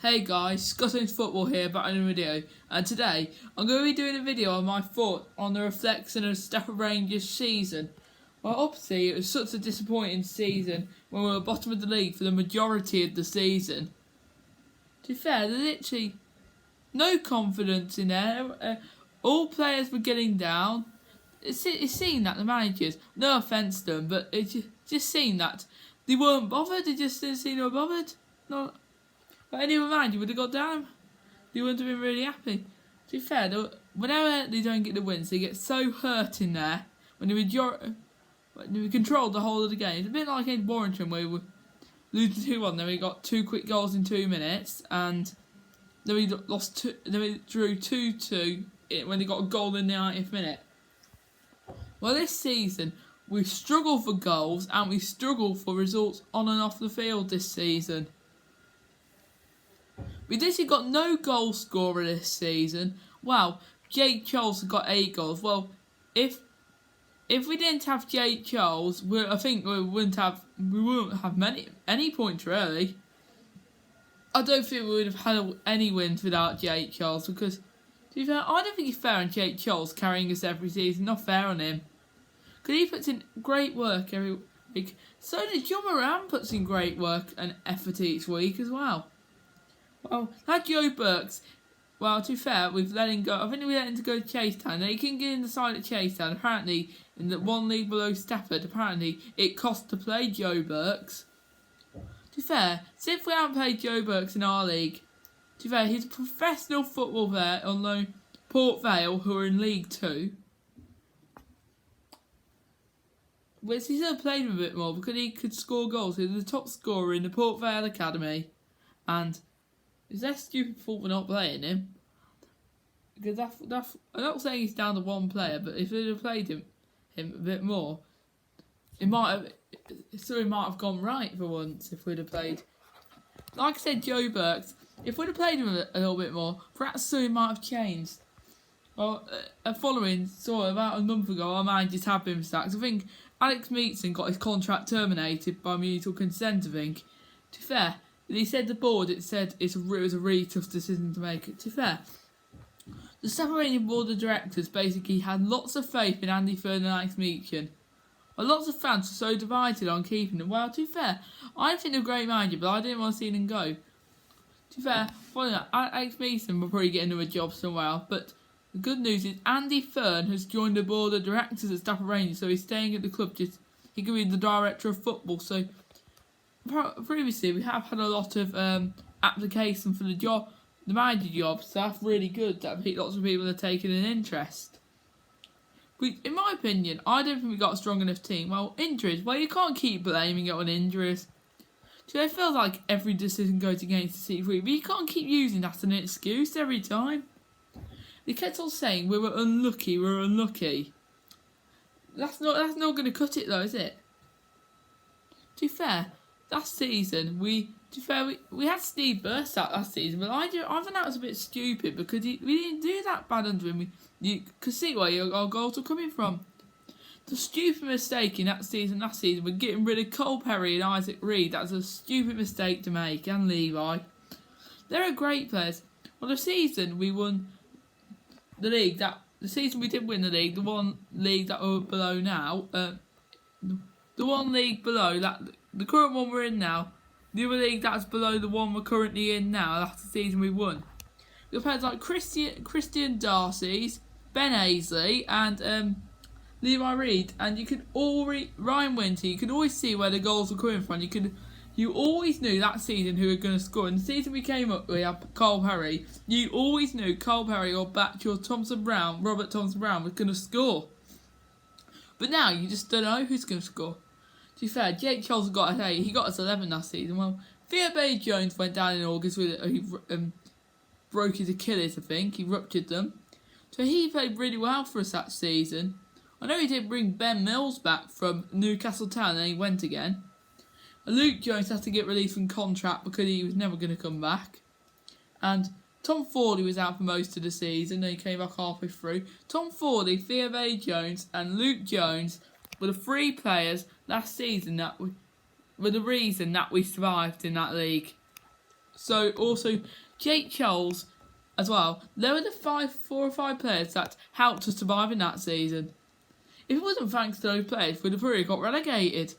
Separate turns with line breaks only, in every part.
Hey guys, Scotland's Football here, back in a video, and today I'm going to be doing a video on my thought on the reflection of Stafford Rangers season. Well, obviously it was such a disappointing season when we were bottom of the league for the majority of the season. To be fair, there's literally no confidence in there. All players were getting down. It's seen that the managers, no offence to them, but it just seen that they weren't bothered. They just didn't seem they were bothered. No. But any other manager would have got down. They wouldn't have been really happy. To be fair, whenever they don't get the wins, they get so hurt in there when they controlled the whole of the game. It's a bit like in Warrington where we were losing 2-1, then we got 2 quick goals in 2 minutes, and then we then we drew 2-2 when they got a goal in the 90th minute. Well, this season we struggle for goals and we struggle for results on and off the field this season. We literally got no goal scorer this season. Wow, Jake Charles got 8 goals. Well, if we didn't have Jake Charles, I think we wouldn't have any points really. I don't think we would have had any wins without Jake Charles because, to be fair, I don't think it's fair on Jake Charles carrying us every season. Not fair on him. Because he puts in great work every week. So does John Moran puts in great work and effort each week as well. Well, that Joe Burks, well, to be fair, we've let him go. I think we let him go to Chasetown. Now, he can get in the side at Chasetown. Apparently, in the one league below Stafford, apparently, it costs to play Joe Burks. To be fair, see if we haven't played Joe Burks in our league. To be fair, he's a professional football player on loan Port Vale, who are in League 2. But he should have played him a bit more because he could score goals. He was the top scorer in the Port Vale Academy. And is that stupid fault for not playing him? Because I'm not saying he's down to one player, but if they'd have played him a bit more, it might have gone right for once if we'd have played. Like I said, Joe Burks, if we'd have played him a little bit more, perhaps something might have changed. Well, about a month ago, our managers have been sacked. I think Alex Meetson got his contract terminated by mutual consent, I think. To be fair, he said the board, it was a really tough decision to make. To be fair, the Stafford Rangers board of directors basically had lots of faith in Andy Fern and Alex Meetson. Well, lots of fans were so divided on keeping them. Well, to be fair, I think they're a great manager, but I didn't want to see them go. To be fair, following that, Alex Meetson will probably get into a job somewhere. But the good news is Andy Fern has joined the board of directors at Stafford Rangers, so he's staying at the club. He could be the director of football. So previously, we have had a lot of applications for the manager job, so that's really good that lots of people are taking an interest. But in my opinion, I don't think we got a strong enough team. Well, injuries, well, you can't keep blaming it on injuries. So it feels like every decision goes against the C3, but you can't keep using that as an excuse every time. They kept on saying we were unlucky. That's not going to cut it though, is it? To be fair, last season we had Steve Burst out last season, but I think that was a bit stupid because we didn't do that bad under him. You could see where our goals were coming from. The stupid mistake in last season was getting rid of Cole Perry and Isaac Reed. That was a stupid mistake to make, and Levi. They're great players. Well, the season we won the league, the season we did win the league, the one league that we're below now, the one league below that, the current one we're in now, the other league that's below the one we're currently in now, that's the season we won. We players like Christian Darcy's, Ben Aisley, and Levi Reed, and you could Ryan Winter. You could always see where the goals were coming from. You always knew that season who were going to score. And the season we came up with, Cole Perry, you always knew Cole Perry or Batch or Robert Thompson Brown was going to score. But now you just don't know who's going to score. To be fair, Jake Charles got us 8. He got us 11 last season. Well, Theo Jones went down in August with he broke his Achilles, I think. He ruptured them. So he played really well for us that season. I know he did bring Ben Mills back from Newcastle Town and he went again. Luke Jones had to get released from contract because he was never going to come back. And Tom Fordy was out for most of the season and he came back halfway through. Tom Fordy, Theo Jones and Luke Jones were the 3 players last season that were the reason that we survived in that league. So also Jake Charles as well. They were the 4 or 5 players that helped us survive in that season. If it wasn't thanks to those players, we'd have already got relegated.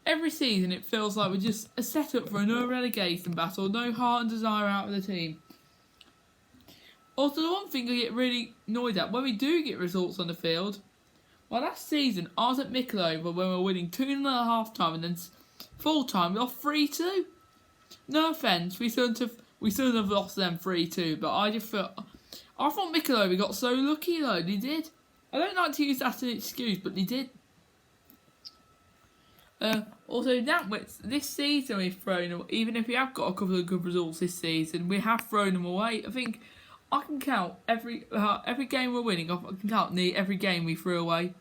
Every season it feels like we're just a set-up for another relegation battle, no heart and desire out of the team. Also, the one thing I get really annoyed at when we do get results on the field, well, last season I was at Mickleover when we were winning 2-0 at half time and then full time we lost 3-2. No offence, we shouldn't have lost them 3-2, but I thought Mickleover got so lucky though. They did. I don't like to use that as an excuse, but they did. Also, this season we've thrown them, even if we have got a couple of good results this season, we have thrown them away. I think I can count every game we're winning. I can count every game we threw away.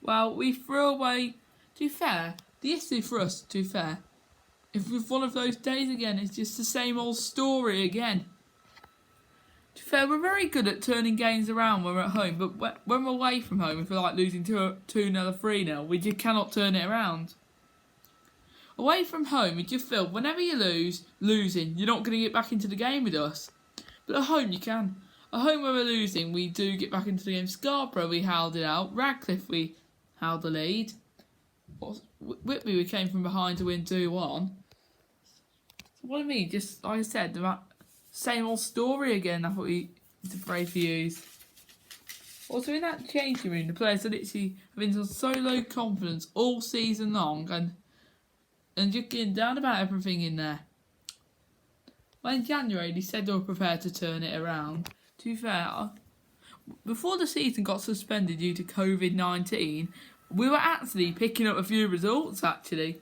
Well, we threw away. To be fair, the issue for us, to be fair, if with one of those days again, it's just the same old story again. To be fair, we're very good at turning games around when we're at home, but when we're away from home, if we're like losing 2-0, 3-0, we just cannot turn it around. Away from home, you just feel whenever you losing, you're not going to get back into the game with us. But at home, you can. At home, when we're losing, we do get back into the game. Scarborough, we held it out. Radcliffe, we held the lead. Whitby, we came from behind to win 2-1. So what I mean, just like I said, the same old story again. That's what it's the phrase we use. Also, in that changing room, the players are literally have been on so low confidence all season long and just getting down about everything in there. Well, in January, they said they were prepared to turn it around. To be fair, before the season got suspended due to COVID-19, we were actually picking up a few results, actually.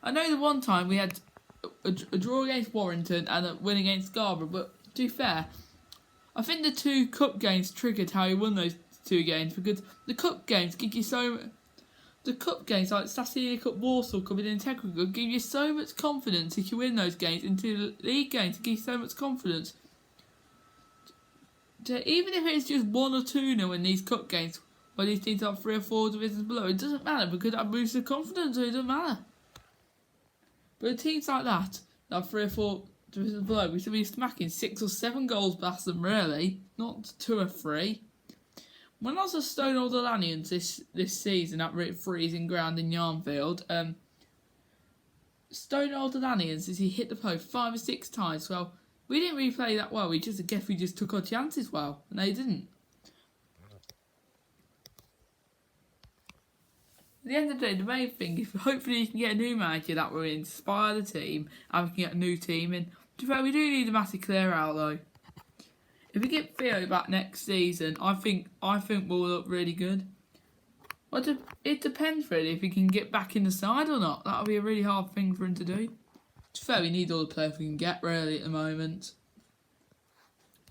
I know the one time we had a draw against Warrington and a win against Scarborough, but to be fair, I think the 2 cup games triggered how you won those 2 games, because the cup games give you the cup games like Stafford Cup, Warsaw Cup and Integral Cup give you so much confidence if you win those games. Into the league games, it gives you so much confidence. Even if it's just 1 or 2-0 in these cup games, where these teams are 3 or 4 divisions below, it doesn't matter because that boosts the confidence, so it doesn't matter. But teams like that are 3 or 4 divisions below, we should be smacking 6 or 7 goals past them, really, not 2 or 3. When I was at Stone Old Alliance this season at freezing ground in Yarnfield, Stone Old Alliance, as he hit the post 5 or 6 times. Well, we didn't really play that well. I guess we just took our chances well, and they didn't. At the end of the day, the main thing is hopefully you can get a new manager that will inspire the team, and we can get a new team in. To be fair, we do need a massive clear out though. If we get Theo back next season, I think we'll look really good. Well, it depends really if he can get back in the side or not. That'll be a really hard thing for him to do. To be fair, we need all the players we can get really at the moment.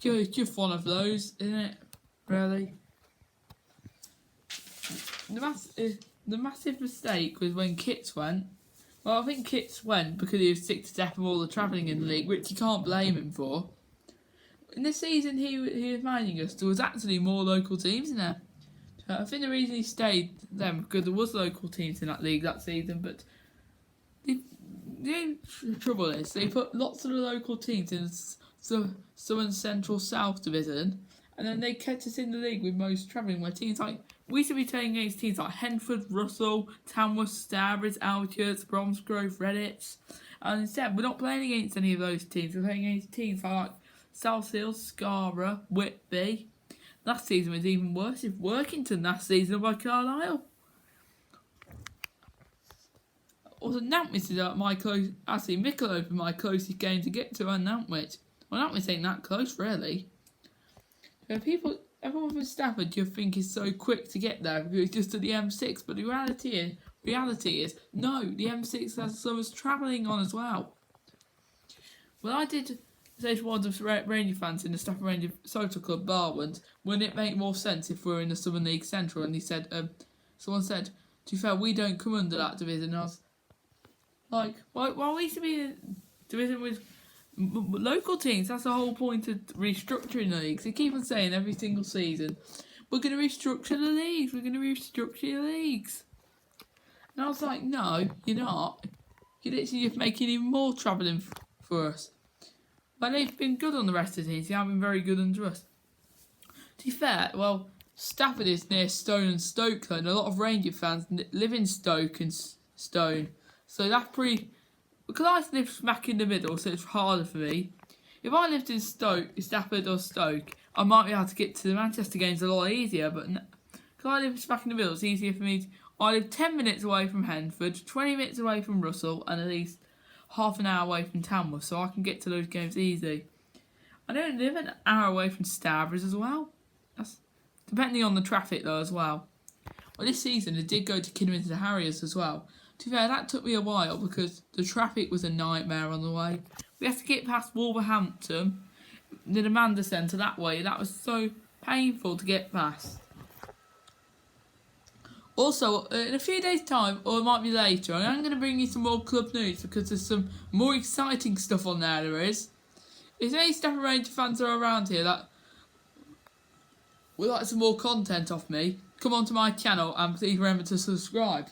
It's just one of those, isn't it? Really. The massive mistake was when Kits went. Well, I think Kits went because he was sick to death of all the travelling in the league, which you can't blame him for. In the season he was managing us, there was actually more local teams in there. I think the reason he stayed then because there was local teams in that league that season, but the trouble is they put lots of the local teams in the Southern Central South Division, and then they kept us in the league with most travelling, where teams like we should be playing against teams like Henford, Russell, Tamworth, Starbridge, Alchurch, Bromsgrove, Redditch, and instead we're not playing against any of those teams. We're playing against teams like South Hills, Scarborough, Whitby. Last season was even worse. If Workington last season by Carlisle. Also, Nantwich is Mickleover my closest game to get to, and Nantwich. Well, Nantwich ain't that close, really. Everyone from Stafford you think is so quick to get there because it's just at the M6, but the reality is, no, the M6 has so much travelling on as well. Well, I did say to one of the Ranger fans in the Stafford Rangers Social Club bar once, wouldn't it make more sense if we were in the Southern League Central? And he said, someone said, to be fair, we don't come under that division. And I was like, well, we should be in a division with local teams. That's the whole point of restructuring the leagues. They keep on saying every single season, we're going to restructure the leagues. We're going to restructure the leagues. And I was like, no, you're not. You're literally just making even more travelling for us. But they've been good on the rest of the teams. They haven't been very good under us. To be fair, well, Stafford is near Stone and Stoke, though, and a lot of Rangers fans live in Stoke and Stone. So that's pretty... Because I live smack in the middle, so it's harder for me. If I lived in Stafford or Stoke, I might be able to get to the Manchester games a lot easier, but because I live smack in the middle, it's easier for me. I live 10 minutes away from Henford, 20 minutes away from Russell, and at least half an hour away from Tamworth, so I can get to those games easy. I don't live an hour away from Stafford as well. That's depending on the traffic though as well. Well, this season I did go to Kidderminster Harriers as well. To be fair, that took me a while because the traffic was a nightmare on the way. We had to get past Wolverhampton, the Amanda Centre that way. That was so painful to get past. Also, in a few days' time, or it might be later, I'm going to bring you some more club news because there's some more exciting stuff on there is. If any Stafford Rangers fans are around here that would like some more content off me, come onto my channel and please remember to subscribe.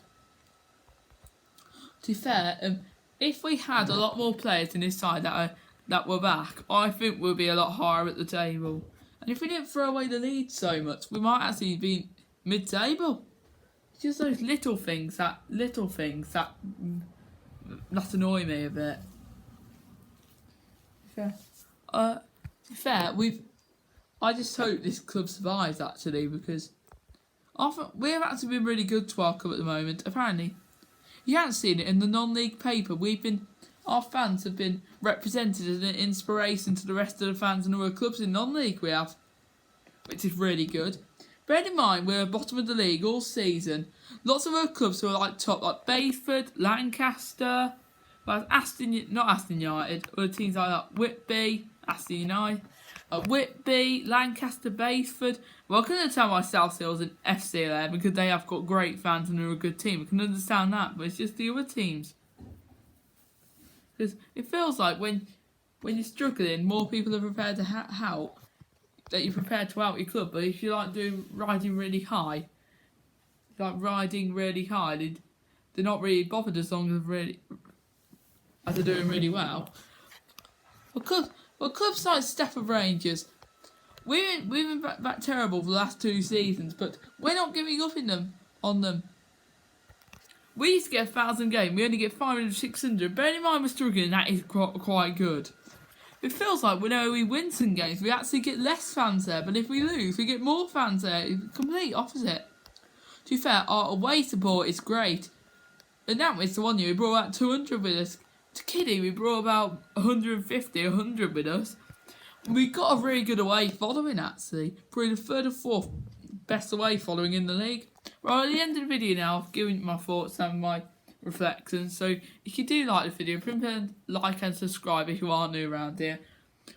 To be fair, if we had a lot more players in this side that were back, I think we'll be a lot higher at the table. And if we didn't throw away the lead so much, we might actually be mid-table. It's just those little things that annoy me a bit. To be fair, I just hope this club survives actually because we've actually been really good to our club at the moment. Apparently, you haven't seen it in the non-league paper. Our fans have been represented as an inspiration to the rest of the fans and other clubs in non-league we have, which is really good. Bear in mind, we're bottom of the league all season. Lots of other clubs who are like top, like Basford, Lancaster, not Aston United, other teams like that, Whitby, Aston United, Whitby, Lancaster, Basford. Well, I couldn't tell my South Seals and FC there because they have got great fans and they're a good team. I can understand that, but it's just the other teams. Because it feels like when you're struggling, more people are prepared to help. That you're prepared to help your club, but if you like riding really high, they're not really bothered as long as they're doing really well. Well, clubs like Stafford Rangers, we've been back terrible for the last 2 seasons, but we're not giving up on them. We used to get 1,000 games, we only get 500, 600. Bearing in mind we're struggling, that is quite good. It feels like whenever we win some games, we actually get less fans there, but if we lose, we get more fans there. It's the complete opposite. To be fair, our away support is great. And that was the one year we brought about 200 with us. To kidding, we brought about 150, 100 with us. We got a really good away following actually. Probably the 3rd or 4th best away following in the league. Right, at the end of the video now, I've given my thoughts and my reflections. So if you do like the video, please like and subscribe if you are new around here.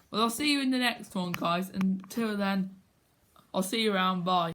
Well, I'll see you in the next one, guys. Until then, I'll see you around. Bye.